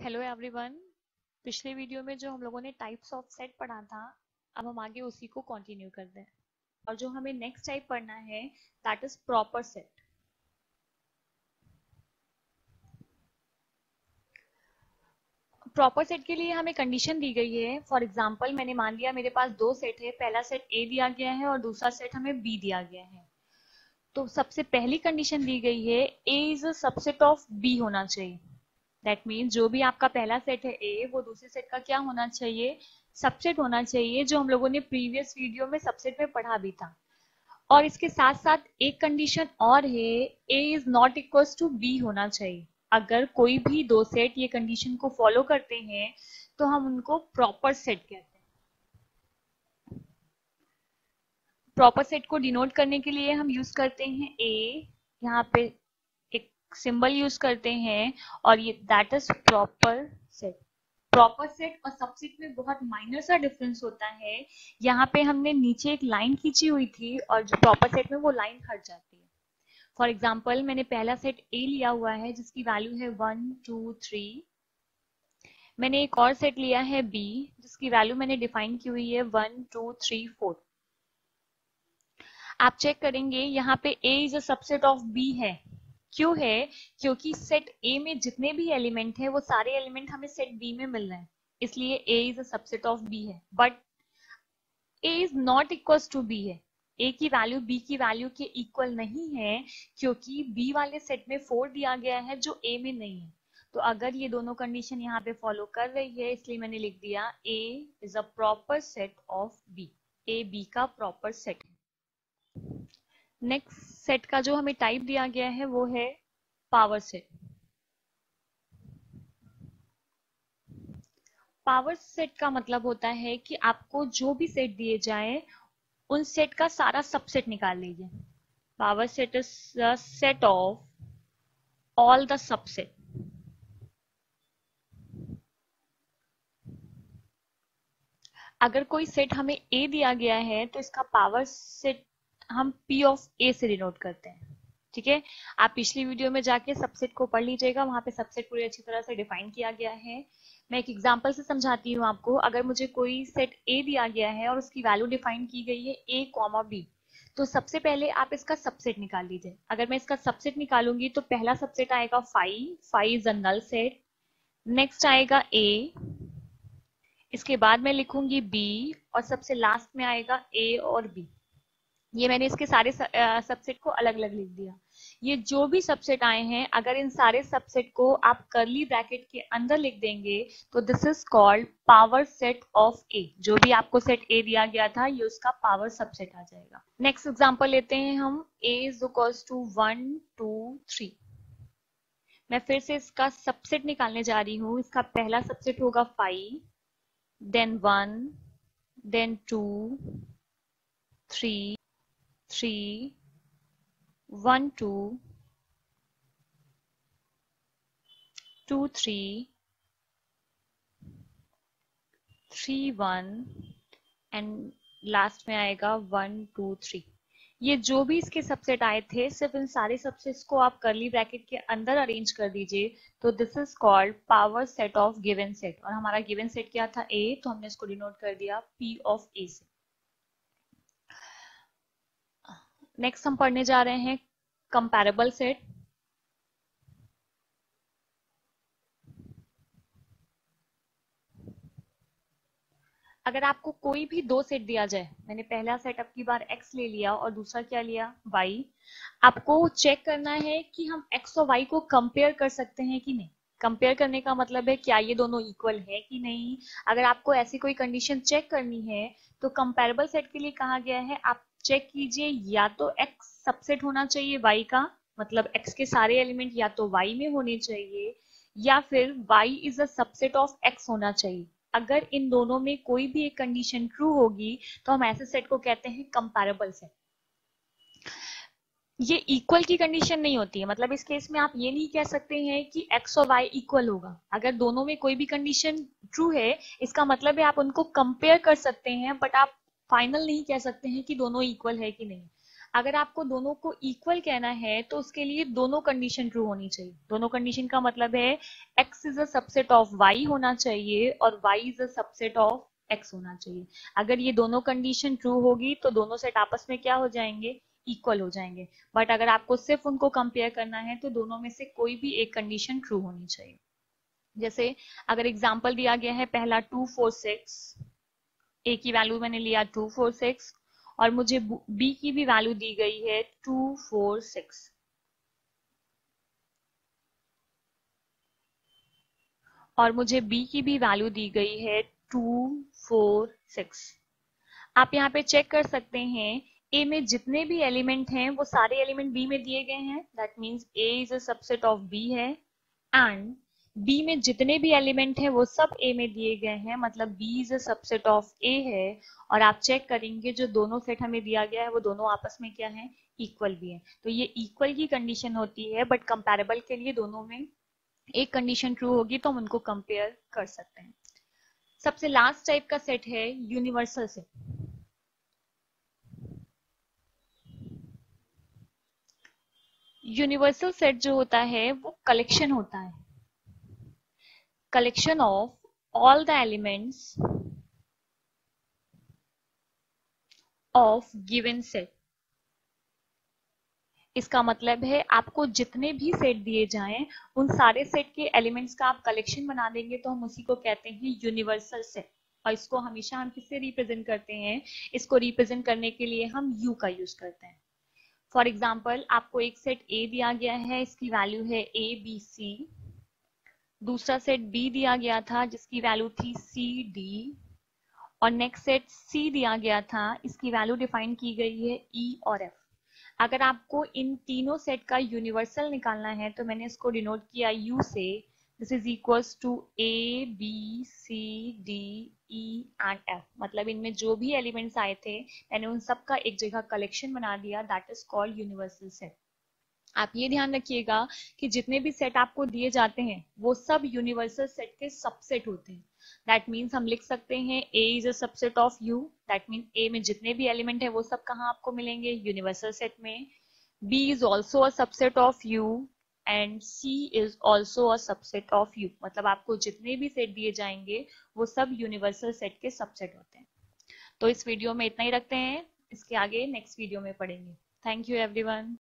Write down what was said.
Hello everyone. पिछले video में जो हम लोगों ने टाइप्स ऑफ सेट पढ़ा था, अब हम आगे उसी को कंटिन्यू करते हैं। और जो हमें नेक्स्ट टाइप पढ़ना है that is proper set. Proper set के लिए हमें कंडीशन दी गई है। फॉर एग्जांपल मैंने मान लिया मेरे पास दो सेट है, पहला सेट ए दिया गया है और दूसरा सेट हमें बी दिया गया है। तो सबसे पहली कंडीशन दी गई है A is a subset of B होना चाहिए। दैट मीन्स जो भी आपका पहला सेट है ए, वो दूसरे सेट का क्या होना चाहिए, सबसेट होना चाहिए, जो हम लोगों ने प्रीवियस वीडियो में सबसेट में पढ़ा भी था। और इसके साथ साथ एक कंडीशन और है, A is not equals to B होना चाहिए। अगर कोई भी दो सेट ये कंडीशन को फॉलो करते हैं तो हम उनको प्रॉपर सेट कहते हैं। प्रॉपर सेट को डिनोट करने के लिए हम यूज करते हैं ए, यहाँ पे एक सिंबल यूज करते हैं और ये that is proper set. Proper set और सबसेट में बहुत माइनर सा डिफरेंस होता है। यहाँ पे हमने नीचे एक लाइन खींची हुई थी और जो प्रॉपर सेट में वो लाइन हट जाती है। फॉर एग्जाम्पल मैंने पहला सेट ए लिया हुआ है जिसकी वैल्यू है 1 2 3। मैंने एक और सेट लिया है बी जिसकी वैल्यू मैंने डिफाइन की हुई है 1 2 3 4। आप चेक करेंगे यहाँ पे a is a subset of b है। क्यों है? क्योंकि सेट a में जितने भी एलिमेंट है वो सारे एलिमेंट हमें सेट b में मिल रहे हैं, इसलिए a is a subset of b है। But a is not equals to b है। a की वैल्यू b की वैल्यू के इक्वल नहीं है क्योंकि b वाले सेट में 4 दिया गया है जो a में नहीं है। तो अगर ये दोनों कंडीशन यहाँ पे फॉलो कर रही है, इसलिए मैंने लिख दिया a is a proper set of b। a b का प्रॉपर सेट है। नेक्स्ट सेट का जो हमें टाइप दिया गया है वो है पावर सेट। पावर सेट का मतलब होता है कि आपको जो भी सेट दिए जाए उन सेट का सारा सबसेट निकाल लीजिए। Power set is the set of all the subset. अगर कोई सेट हमें ए दिया गया है तो इसका पावर सेट हम पी ऑफ ए से डिनोट करते हैं। ठीक है, आप पिछली वीडियो में जाके सबसेट को पढ़ लीजिएगा, वहां पे सबसेट पूरी अच्छी तरह से डिफाइन किया गया है। मैं एक एग्जांपल से समझाती हूँ आपको। अगर मुझे कोई सेट ए दिया गया है और उसकी वैल्यू डिफाइन की गई है ए कॉमा बी, तो सबसे पहले आप इसका सबसेट निकाल लीजिए। अगर मैं इसका सबसेट निकालूंगी तो पहला सबसेट आएगा 5 is a null set. Next आएगा ए, इसके बाद मैं लिखूंगी बी और सबसे लास्ट में आएगा ए और बी। ये मैंने इसके सारे सबसेट को अलग अलग लिख दिया। ये जो भी सबसेट आए हैं, अगर इन सारे सबसेट को आप करली ब्रैकेट के अंदर लिख देंगे तो this is called power set of A. जो भी आपको सेट ए दिया गया था ये उसका पावर सबसेट आ जाएगा। नेक्स्ट एग्जांपल लेते हैं हम, ए इज इक्वल्स टू 1 2 3। मैं फिर से इसका सबसेट निकालने जा रही हूँ। इसका पहला सबसेट होगा 5, देन 1, देन 2 3 3 1 2 2 3 3 1 एंड लास्ट में आएगा 1 2 3। ये जो भी इसके सबसेट आए थे, सिर्फ इन सारे सबसेट्स को आप करली ब्रैकेट के अंदर अरेंज कर दीजिए तो this is called power set of given set. और हमारा गिवन सेट क्या था? ए, तो हमने इसको डिनोट कर दिया पी ऑफ ए से। नेक्स्ट हम पढ़ने जा रहे हैं कंपैरेबल सेट। अगर आपको कोई भी दो सेट दिया जाए, मैंने पहला सेट अब की बार x ले लिया और दूसरा क्या लिया y, आपको चेक करना है कि हम x और y को कंपेयर कर सकते हैं कि नहीं। कंपेयर करने का मतलब है क्या ये दोनों इक्वल है कि नहीं। अगर आपको ऐसी कोई कंडीशन चेक करनी है तो कंपैरेबल सेट के लिए कहा गया है आप चेक कीजिए या तो x सबसेट होना चाहिए y का, मतलब x के सारे एलिमेंट या तो y में होने चाहिए, या फिर y is a subset of x होना चाहिए। अगर इन दोनों में कोई भी एक कंडीशन ट्रू होगी तो हम ऐसे सेट को कहते हैं कंपैरेबल सेट। ये इक्वल की कंडीशन नहीं होती है, मतलब इस केस में आप ये नहीं कह सकते हैं कि x और y इक्वल होगा। अगर दोनों में कोई भी कंडीशन ट्रू है, इसका मतलब है आप उनको कंपेयर कर सकते हैं, बट आप फाइनल नहीं कह सकते हैं कि दोनों इक्वल है कि नहीं। अगर आपको दोनों को इक्वल कहना है तो उसके लिए दोनों कंडीशन ट्रू होनी चाहिए। दोनों कंडीशन का मतलब है x is a subset of y होना चाहिए और y is a subset of x होना चाहिए। अगर ये दोनों कंडीशन ट्रू होगी तो दोनों सेट आपस में क्या हो जाएंगे, इक्वल हो जाएंगे। बट अगर आपको सिर्फ उनको कंपेयर करना है तो दोनों में से कोई भी एक कंडीशन ट्रू होनी चाहिए। जैसे अगर एग्जाम्पल दिया गया है पहला 2 4 6, ए की वैल्यू मैंने लिया 2 4 6 और मुझे बी की भी वैल्यू दी गई है 2 4 6 और मुझे बी की भी वैल्यू दी गई है 2 4 6। आप यहाँ पे चेक कर सकते हैं ए में जितने भी एलिमेंट हैं वो सारे एलिमेंट बी में दिए गए हैं, that means A is a subset of B है। एंड बी में जितने भी एलिमेंट हैं वो सब ए में दिए गए हैं, मतलब B is a subset of A है। और आप चेक करेंगे जो दोनों सेट हमें दिया गया है वो दोनों आपस में क्या है, इक्वल भी है। तो ये इक्वल की कंडीशन होती है, बट कंपैरेबल के लिए दोनों में एक कंडीशन ट्रू होगी तो हम उनको कंपेयर कर सकते हैं। सबसे लास्ट टाइप का सेट है यूनिवर्सल सेट। यूनिवर्सल सेट जो होता है वो कलेक्शन होता है, collection of all the elements of given set. इसका मतलब है आपको जितने भी सेट दिए जाएं उन सारे सेट के एलिमेंट्स का आप कलेक्शन बना देंगे तो हम उसी को कहते हैं यूनिवर्सल सेट। और इसको हमेशा हम किससे रिप्रेजेंट करते हैं, इसको रिप्रेजेंट करने के लिए हम यू का यूज करते हैं। फॉर एग्जाम्पल आपको एक सेट ए दिया गया है, इसकी वैल्यू है ए बी सी। दूसरा सेट बी दिया गया था जिसकी वैल्यू थी सी डी। और नेक्स्ट सेट सी दिया गया था, इसकी वैल्यू डिफाइन की गई है ई और एफ। अगर आपको इन तीनों सेट का यूनिवर्सल निकालना है तो मैंने इसको डिनोट किया यू से। This is equals to A B C D E and F, मतलब इनमें जो भी एलिमेंट्स आए थे मैंने उन सब का एक जगह कलेक्शन बना दिया, that is called universal set. आप ये ध्यान रखिएगा कि जितने भी सेट आपको दिए जाते हैं वो सब यूनिवर्सल सेट के सबसेट होते हैं। दैट मीन्स हम लिख सकते हैं A is a subset of U, that means A में जितने भी एलिमेंट है वो सब कहाँ आपको मिलेंगे, यूनिवर्सल सेट में। B is also a subset of U and C is also a subset of U, मतलब आपको जितने भी सेट दिए जाएंगे वो सब यूनिवर्सल सेट के सबसेट होते हैं। तो इस वीडियो में इतना ही रखते हैं, इसके आगे नेक्स्ट वीडियो में पढ़ेंगे। Thank you everyone.